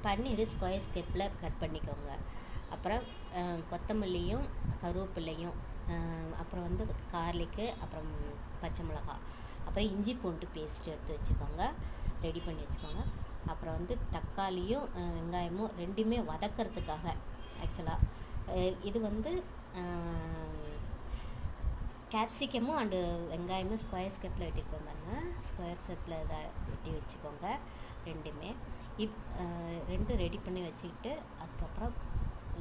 பன்னீர் square ஸ்டெப்பில் cut பண்ணிக்கோங்க. அப்புறம் கொத்தமல்லியும் கருவேப்பிலையும், அப்புறம் வந்து கார்லிக்கு, அப்புறம் பச்சை மிளகா, அப்புறம் இஞ்சி பூண்டு பேஸ்ட் எடுத்து வச்சுக்கோங்க, ரெடி பண்ணி வச்சுக்கோங்க. அப்புறம் வந்து தக்காளியும் வெங்காயமும் ரெண்டுமே வதக்கிறதுக்காக ஆக்சுவலாக இது வந்து கேப்சிகமும் அண்டு வெங்காயமும் ஸ்கொயர் ஸ்டெப்பில் வெட்டிருக்கோம் பாருங்கள். ஸ்கொயர் ஸ்டெப்பில் இதை வெட்டி வச்சுக்கோங்க ரெண்டுமே. ரெண்டும் ரெடி பண்ணி வச்சுக்கிட்டு அதுக்கப்புறம்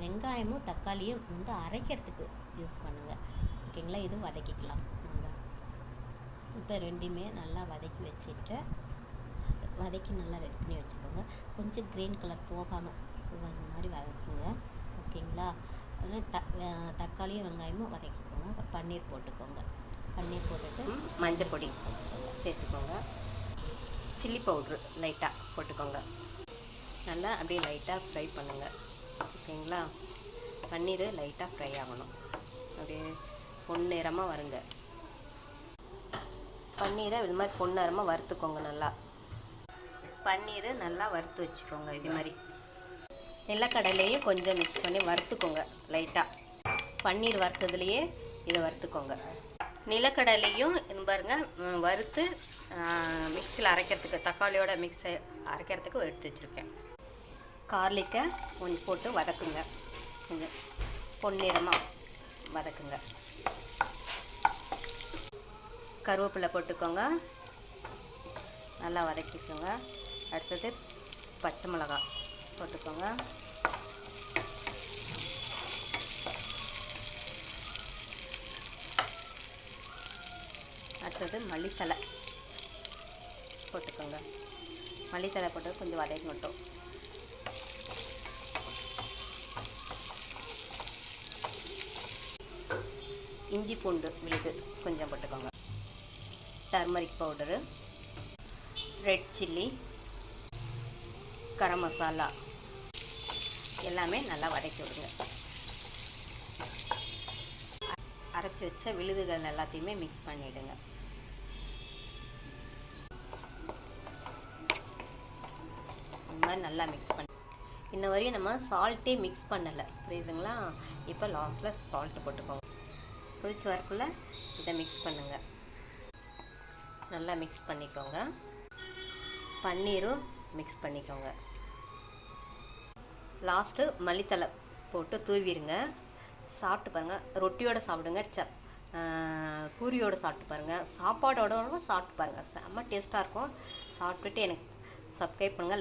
வெங்காயமும் தக்காளியும் வந்து அரைக்கிறதுக்கு யூஸ் பண்ணுங்கள். ஓகேங்களா? இது வதக்கிக்கலாம் நாங்கள். இப்போ ரெண்டுமே நல்லா வதக்கி வச்சுட்டு நல்லா ரெடி பண்ணி வச்சுக்கோங்க. கொஞ்சம் க்ரீன் கலர் போகாமல் அந்த மாதிரி வதக்குங்க. ஓகேங்களா? தக்காளியும் வெங்காயமும் வதக்கிக்கோங்க. பன்னீர் போட்டுக்கோங்க. பன்னீர் போட்டுட்டு மஞ்சள் பொடி சேர்த்துக்கோங்க. சில்லி பவுட்ரு லைட்டாக போட்டுக்கோங்க. நல்லா அப்படியே லைட்டாக ஃப்ரை பண்ணுங்கள். ஓகேங்களா? பன்னீர் லைட்டாக ஃப்ரை ஆகணும். அப்படியே பொன்னிறமாக வருங்க. பன்னீரை இது மாதிரி பொன்னிறமாக வறுத்துக்கோங்க. நல்லா பன்னீரை நல்லா வறுத்து வச்சுக்கோங்க. இது மாதிரி நிலக்கடலையும் கொஞ்சம் மிக்ஸ் பண்ணி வறுத்துக்கோங்க. லைட்டாக பன்னீர் வறுத்ததுலேயே இதை வறுத்துக்கோங்க. நிலக்கடலையும் இது பாருங்கள் வறுத்து மிக்சியில் அரைக்கிறதுக்கு, தக்காளியோட மிக்ஸை அரைக்கிறதுக்கு எடுத்து வச்சுருக்கேன். கார்லிக்கை கொஞ்சம் போட்டு வதக்குங்க. கொஞ்சம் பொன்னிறமாக வதக்குங்க. கருவேப்பிலை போட்டுக்கோங்க. நல்லா வதக்கிக்கோங்க. அடுத்தது பச்சை மிளகாய் போட்டுக்கோங்க. அடுத்தது மல்லித்தலை போட்டுக்கோங்க. மல்லித்தலை போட்டு கொஞ்சம் வதக்கட்டும். இஞ்சி பூண்டு விழுது கொஞ்சம் போட்டுக்கோங்க. Turmeric powder, red chilli, garam masala எல்லாமே நல்லா வதக்கி விடுங்க. அரைச்சி வச்ச விழுதுகள் எல்லாத்தையுமே மிக்ஸ் பண்ணிவிடுங்க. இந்த மாதிரி நல்லா மிக்ஸ் பண்ணி இன்ன வரையும் நம்ம சால்ட்டே மிக்ஸ் பண்ணலை, புரியுதுங்களா? இப்போ லாஸ்ட்டில் சால்ட்டு போட்டுக்கோங்க. கொதிச்சு வரக்குள்ளே இதை மிக்ஸ் பண்ணுங்கள். நல்லா மிக்ஸ் பண்ணிக்கோங்க. பன்னீரும் மிக்ஸ் பண்ணிக்கோங்க. லாஸ்ட்டு மல்லித்தலை போட்டு தூவிடுங்க. சாப்பிட்டு பாருங்கள். ரொட்டியோடு சாப்பிடுங்க, பூரியோடு சாப்பிட்டு பாருங்கள், சாப்பாடோட சாப்பிட்டு பாருங்கள். செம்ம டேஸ்ட்டாக இருக்கும். சாப்பிட்டுட்டு எனக்கு சப்ஸ்கிரைப் பண்ணுங்கள்.